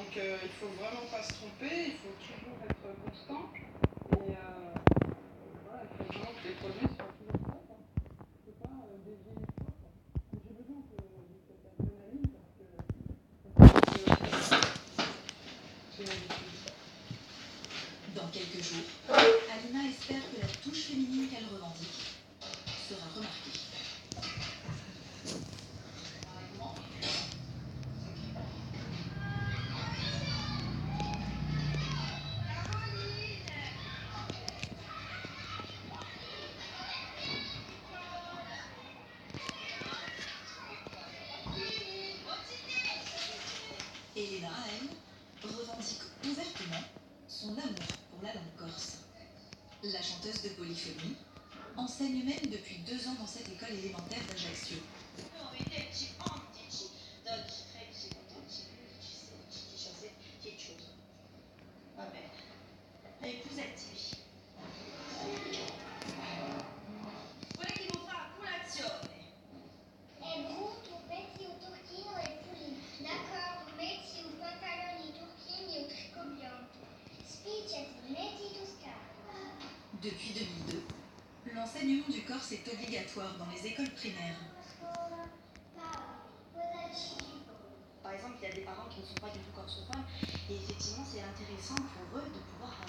Donc il faut vraiment pas se tromper, il faut toujours être constant. Et voilà, il faut vraiment que les produits soient toujours prêts. Il ne faut pas dévier les choix. J'ai besoin de cette adrénaline j'ai l'habitude. Dans quelques jours, Alina espère que la touche féminine qu'elle revendique sera remarquée. Elena, elle, revendique ouvertement son amour pour la langue corse. La chanteuse de polyphonie enseigne même depuis 2 ans dans cette école élémentaire d'Ajaccio. Depuis 2002, l'enseignement du corse est obligatoire dans les écoles primaires. Par exemple, il y a des parents qui ne sont pas du tout corsophones et effectivement, c'est intéressant pour eux de pouvoir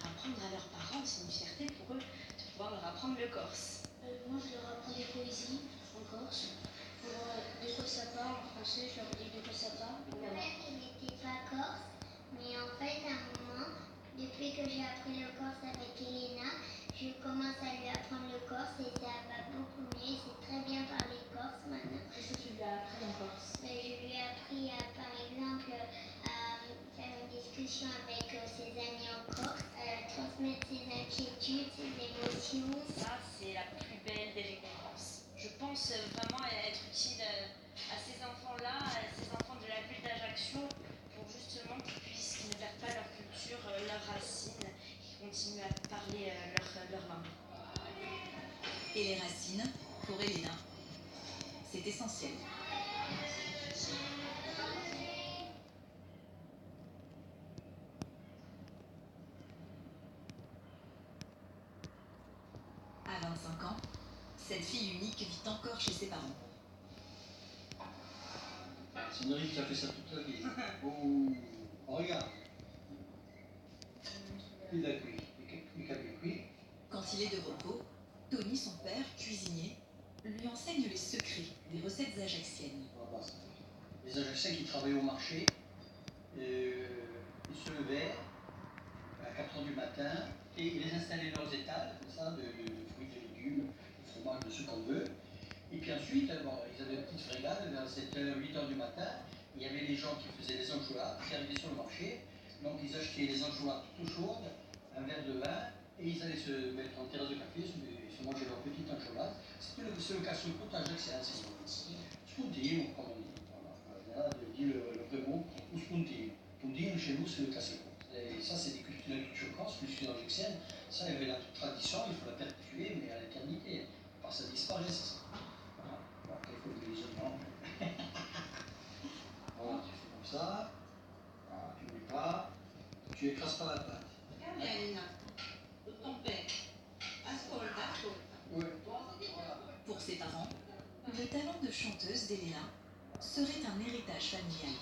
apprendre à leurs parents, c'est une fierté pour eux de pouvoir leur apprendre le corse. Moi, je leur apprends des poésies en corse. De quoi ça parle en français, je leur dis de quoi ça parle. Ma mère, il n'était pas corse, mais en fait, à un moment, depuis que j'ai appris le corse avec Elena, je commence à lui apprendre le corse et ça va beaucoup mieux. C'est très bien parler corse maintenant. Qu'est-ce que tu lui as appris en corse? Je lui ai appris, par exemple, à faire une discussion avec ses amis en corse, transmettre ses inquiétudes, ses émotions. Ça, c'est la plus belle des récompenses. Je pense vraiment être utile à ces enfants-là, à ces enfants de la ville d'Ajaccio, pour justement qu'ils ne perdent pas leur culture, leurs racines, qu'ils continuent à parler leur langue. Et les racines, pour Elena, c'est essentiel. À 25 ans, cette fille unique vit encore chez ses parents. C'est une rive qui a fait ça toute la vie. Oh, regarde. Il a cuit. Il a cuit. Quand il est de repos, Tony, son père, cuisinier, lui enseigne les secrets des recettes ajacciennes. Les Ajacciens qui travaillaient au marché, ils se levaient à 4 h du matin et ils installaient leurs étals, comme ça, de fruits, de légumes, de fromage, de ce qu'on veut. Et puis ensuite, ils avaient une petite frégate vers 7 h, 8 h du matin. Il y avait des gens qui faisaient des enchilades, qui arrivaient sur le marché. Donc ils achetaient des enchilades tout chaudes, un verre de vin, et ils allaient se mettre en terrasse de café, se manger leur petite enchilade. C'était le casse-croûte ajaccien, c'est spuntino, comme on dit. Voilà, dit le vrai mot, ou spuntino. Spuntino, chez nous, c'est le casse-croûte. Et ça, c'est la culture corse, plus que ajaxienne. Ça, il y avait la tradition, il faut la perpétuer, mais à l'éternité. Parce que ça disparaît, c'est ça. Il faut que les gens voilà, tu fais comme ça. Voilà, tu n'oublies pas. Tu écrases pas la pâte. Oui. Pour ses parents, le talent de chanteuse d'Elena serait un héritage familial.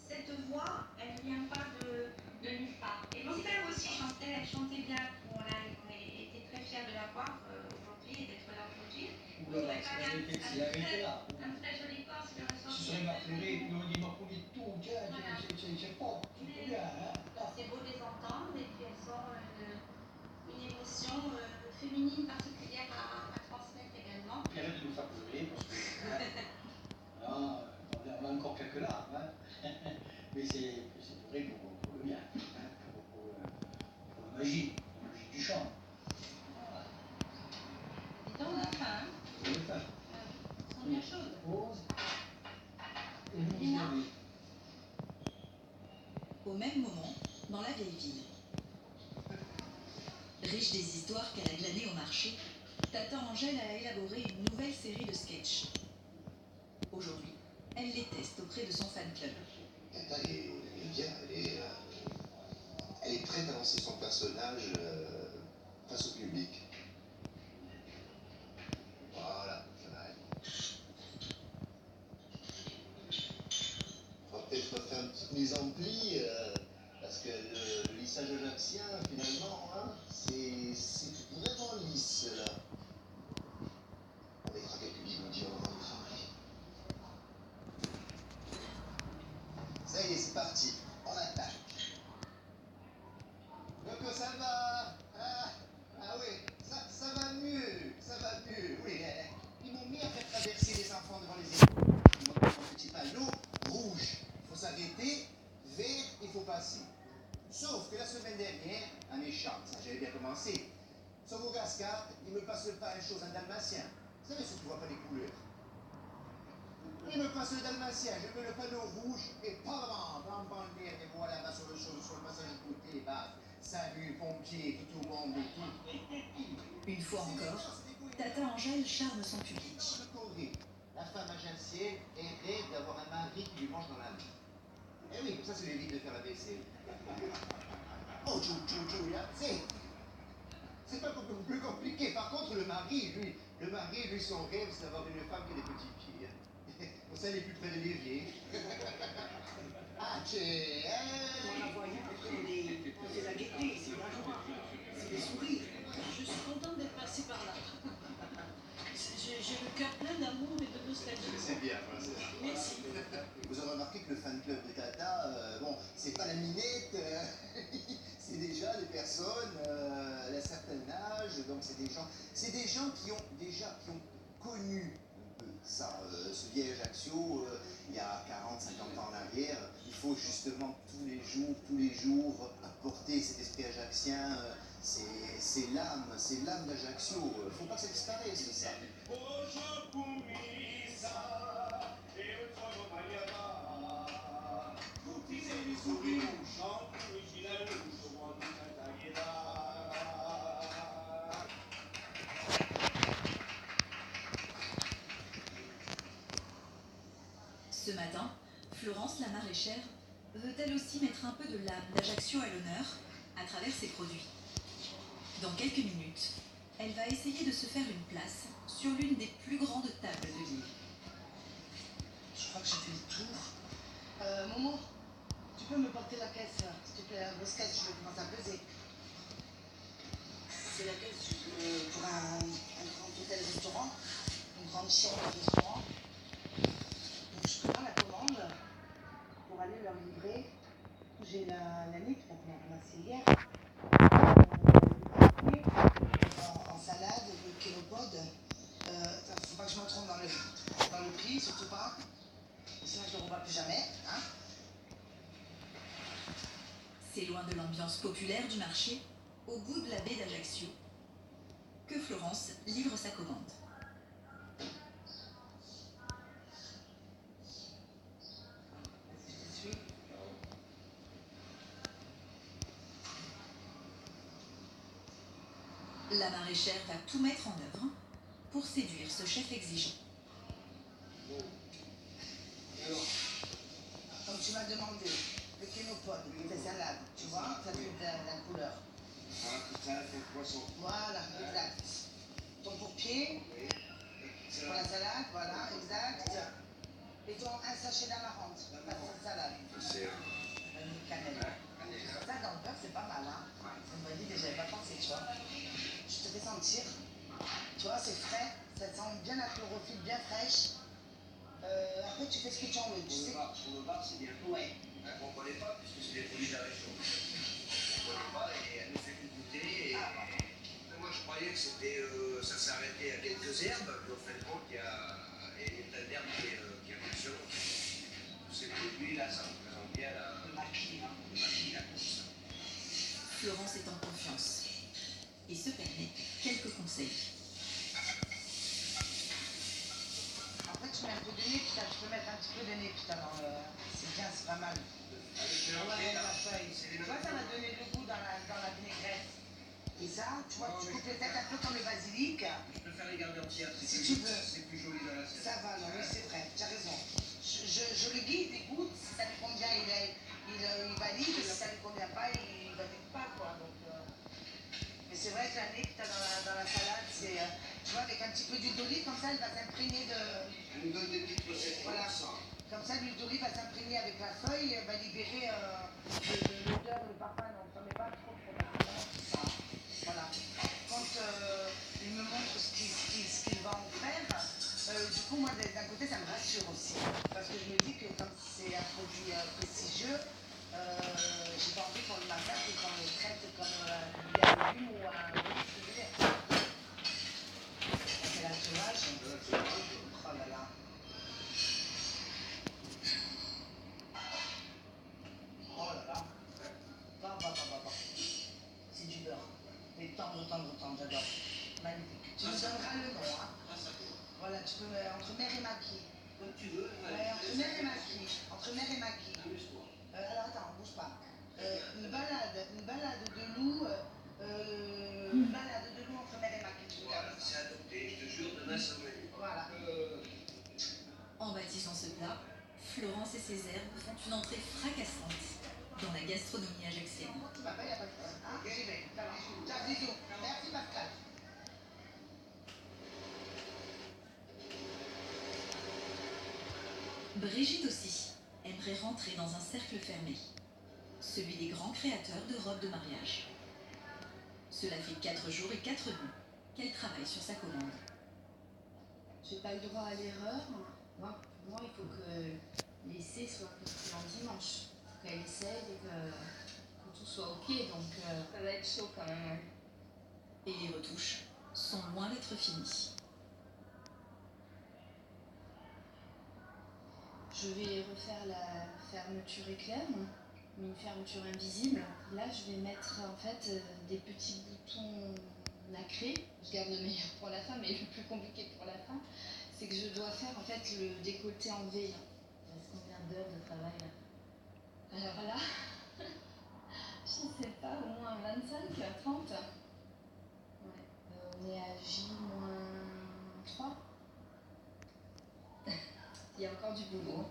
Cette voix, elle ne vient pas de nulle part. Et mon père aussi chantait, elle chantait bien. On était très fiers de la voir aujourd'hui et d'être là aujourd'hui. Oula, c'est la vérité là. Un très joli corps, c'est le Si ce serait Marfleury, nous on dit Marfleury tout, tiens, c'est pas, c'est bien, hein. C'est beau de les entendre et puis elles ont une émotion féminine particulière à transmettre également. Puis arrête de nous faire pleurer parce que là, on a encore quelques larmes, hein. Mais c'est vrai pour le bien, hein, pour la magie du chant. Voilà. Et donc on a faim, On a faim. première chose. Pause. Au même moment, dans la vieille ville. Riche des histoires qu'elle a glanées au marché, Tata Angèle a élaboré une nouvelle série de sketchs. Aujourd'hui, elle les teste auprès de son fan club. personnage face au public. Voilà, ça va aller. On va peut-être faire une petite mise en pli, parce que le lissage ajaxien, finalement, hein, c'est vraiment lisse, là. On mettra quelques bigoudis avant de travailler. Ça y est, c'est parti. On attaque. Donc ça va. Ah oui, ça va mieux. Ça va mieux. Oui, ils m'ont mis à faire traverser les enfants devant les écoles. Ils m'ont mis un petit panneau rouge. Il faut s'arrêter. Vert, il faut passer. Sauf que la semaine dernière, un méchant, ça j'avais bien commencé. Sur vos cascades, il me passe pas une chose, un dalmatien. Vous savez, ceux qui ne voient pas les couleurs. Il me passe le dalmatien, je mets le panneau rouge et bam, merde, et voilà, là sur le passage de côté, bah, salut, pompier, tout au monde et tout. Une fois encore, Tata Angèle charme son public. La femme agencienne rêve d'avoir un mari qui lui mange dans la main. Eh oui, comme ça lui évite de faire la vaisselle. Oh, là, c'est pas plus compliqué. Par contre, le mari, lui, son rêve, c'est d'avoir une femme qui a des petits pieds. Pour ça, il est plus près de l'évier. Ah, On la voit c'est la gaieté, c'est la joie, c'est les sourires. Je suis contente d'être passée par là. J'ai le cœur plein d'amour et de nostalgie. C'est bien, ça. Merci. Vous avez remarqué que le fan club de Tata, bon, c'est pas la minette, c'est déjà des personnes d'un certain âge, donc c'est des gens qui ont connu un peu ça, ce vieil Ajaccio, il y a 40, 50 ans en arrière. Il faut justement tous les jours apporter cet esprit ajaccien, c'est l'âme d'Ajaccio. Il ne faut pas que ça disparaisse, ça. Ce matin, Florence la maraîchère veut elle aussi mettre un peu de l'âme d'Ajaccio à l'honneur à travers ses produits. Dans quelques minutes, elle va essayer de se faire une place sur l'une des plus grandes tables de l'île. Je crois que j'ai fait le tour. Momo, tu peux me porter la caisse, s'il te plaît, la grosse caisse, je vais commencer à peser. C'est la caisse pour un grand hôtel-restaurant, une grande chaîne de restaurant. Donc je prends la commande pour aller leur livrer. J'ai la nip qu'on a ramassée hier. En salade, le kénopode. Faut pas que je me trompe dans le prix, surtout pas. Sinon je ne le revois plus jamais. Hein. C'est loin de l'ambiance populaire du marché, au bout de la baie d'Ajaccio, que Florence livre sa commande. Je te suis. La maraîchère va tout mettre en œuvre pour séduire ce chef exigeant. Comme tu m'as demandé, le kénopode, les salades, tu vois, ça fait la couleur. Ça fait poisson. Voilà, exact. Ton pourpier, pour la salade, voilà, exact. Et ton un sachet d'amarante, pas de salade. C'est Une cannelle. Ça, dans le beurre, c'est pas mal, hein. C'est une bonne idée, j'avais pas pensé, tu vois. Je te fais sentir. Tu vois, c'est frais, ça sent bien la chlorophylle, bien fraîche. Après, tu fais ce que tu en veux, tu sais. Pour le bar, c'est bien. Ouais. Elle ne comprenait pas, puisque c'est des produits de la région. Elle ne comprenait pas et elle nous fait tout goûter. Et moi, je croyais que ça s'arrêtait à quelques herbes, mais au fait, il y a des tas d'herbes qui fonctionnent. Ces produits-là, ça représente bien le maquis, la course. Florence est en confiance et se permet quelques conseils. Après, tu mets un peu de népita, tu peux mettre un petit peu de népita dans le... C'est bien, c'est pas mal. Ouais, la feuille. Tu vois, ça va donner le goût dans la vinaigrette. Et ça, tu vois, tu coupes les têtes un peu comme le basilic. Je préfère les garder entières. Si tu veux. C'est plus joli dans l'assiette. Ça va, non, oui, c'est vrai, tu as raison. Je le guide, écoute, si ça lui convient, il valide, si ça lui convient pas, il valide pas, quoi. Donc, ça, elle va s'imprégner de... Elle nous donne des petites recettes. Voilà. Comme ça, l'huile d'olive va s'imprégner avec la feuille, va libérer l'odeur, le parfum. Donc, ça met pas trop tout ça. Voilà. Quand il me montre ce qu'il va en faire, du coup, moi, d'un côté, ça me rassure aussi. Parce que je me dis que comme c'est un produit prestigieux, j'ai pas envie qu'on le massacre et qu'on le traite comme un légume ou un produit sucré. C'est la sauvage. Oh là là. Oh là là. Bah. C'est du beurre. Mais tendre, j'adore. Magnifique. Tu me donneras le nom, hein. Voilà, tu peux entre mer et maquis. Comme tu veux. Ouais, entre mer et maquis. Entre mer et maquis. Alors attends, bouge pas. Une balade de loup. Une balade de loup entre mer et maquis. Tu Voilà, regardes ça. c'est adopté, je te jure, demain ça va aller. Voilà. En bâtissant ce plat, Florence et ses herbes font une entrée fracassante dans la gastronomie ajaxienne. Papa, il n'y a pas de problème. Hein, j'y vais. Ça va. Ciao, bisous. Merci Pascal. Brigitte aussi aimerait rentrer dans un cercle fermé, celui des grands créateurs de robes de mariage. Cela fait 4 jours et 4 nuits qu'elle travaille sur sa commande. J'ai pas le droit à l'erreur. Moi, pour moi, il faut que l'essai soit compris en dimanche. Il faut qu'elle essaye et que tout soit ok. Donc, ça va être chaud quand même. Et les retouches sont loin d'être finies. Je vais refaire la fermeture éclair, mais une fermeture invisible. Là, je vais mettre en fait des petits boutons nacrés. Je garde le meilleur pour la fin, mais le plus compliqué pour la fin, c'est que je dois faire en fait le décolleté en V. Là. Il reste combien d'heures de travail là? Alors là, je sais pas, au moins 25, 30. Ouais. On est à J-3. Il y a encore du boulot.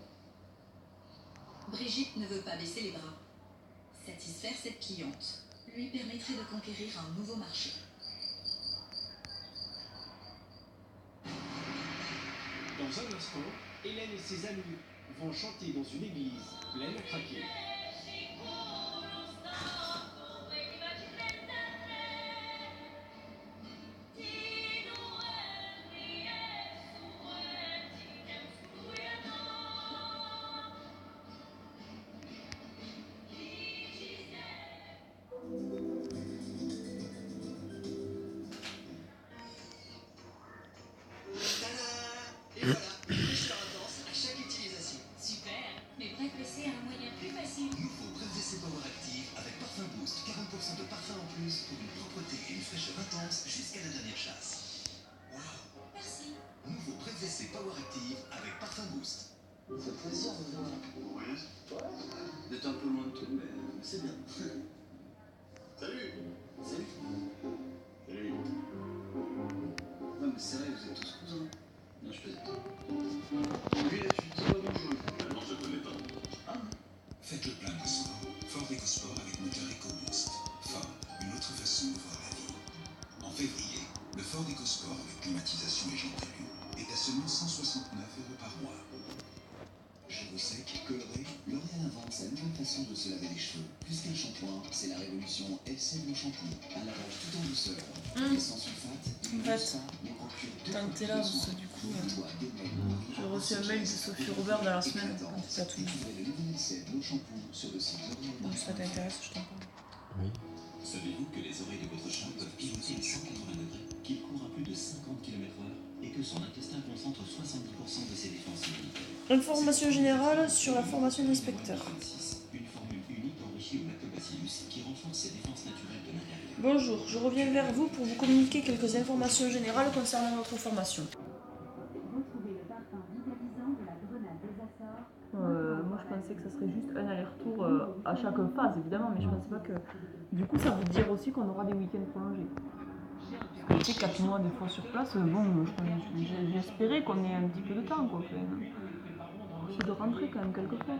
Brigitte ne veut pas baisser les bras. Satisfaire cette cliente lui permettrait de conquérir un nouveau marché. Dans un instant, Hélène et ses amis vont chanter dans une église pleine à craquer. Et voilà, fraîcheur intense à chaque utilisation. Super, mais bref, c'est un moyen plus facile. Nouveau Bref WC Power Active avec Parfum Boost. 40% de parfum en plus pour une propreté et une fraîcheur intense jusqu'à la dernière chasse. Waouh! Merci. Nouveau Bref WC Power Active avec Parfum Boost. Ça fait plaisir de voir. Oui. D'être un peu loin de tout, mais c'est bien. Salut! Salut. Salut! Non, mais c'est vrai, vous êtes tous cousins. Non, je plaisante. Lui, là, tu te dis pas bonjour. Non, je connais pas. Ah, Faites le plein de sport. Ford EcoSport avec moteur EcoBoost. Ford, une autre façon de voir la vie. En février, le Ford EcoSport avec climatisation et jambes prévues est à seulement 169 € par mois. Cheveux secs, colorés, L'Oréal invente sa nouvelle façon de se laver les cheveux. Plus qu'un shampoing, c'est la révolution LC Blue Shampoo. Un lavage tout en douceur. Et sans sulfate, En fait, tant que t'es là, parce que du coup, j'ai reçu un mail de Sophie Robert dans la semaine, quand t'es pas tout le monde. Donc ça t'intéresse, je t'en parle. Oui. Savez-vous que les oreilles de votre chat peuvent pivoter à 180 degrés, qu'il court à plus de 50 km/h et que son intestin concentre 70% de ses défenses immunitaires? Information générale sur la formation d'inspecteur. Une formule unique enrichie au lactobacillus qui renforce ses défenses naturelles de l'intérieur. Bonjour, je reviens vers vous pour vous communiquer quelques informations générales concernant notre formation. Moi je pensais que ça serait juste un aller-retour à chaque phase évidemment, mais je pensais pas que... Du coup ça veut dire aussi qu'on aura des week-ends prolongés. Parce que tu sais, 4 mois des fois sur place, bon, j'espérais qu'on ait un petit peu de temps quoi. C'est de rentrer quand même quelquefois.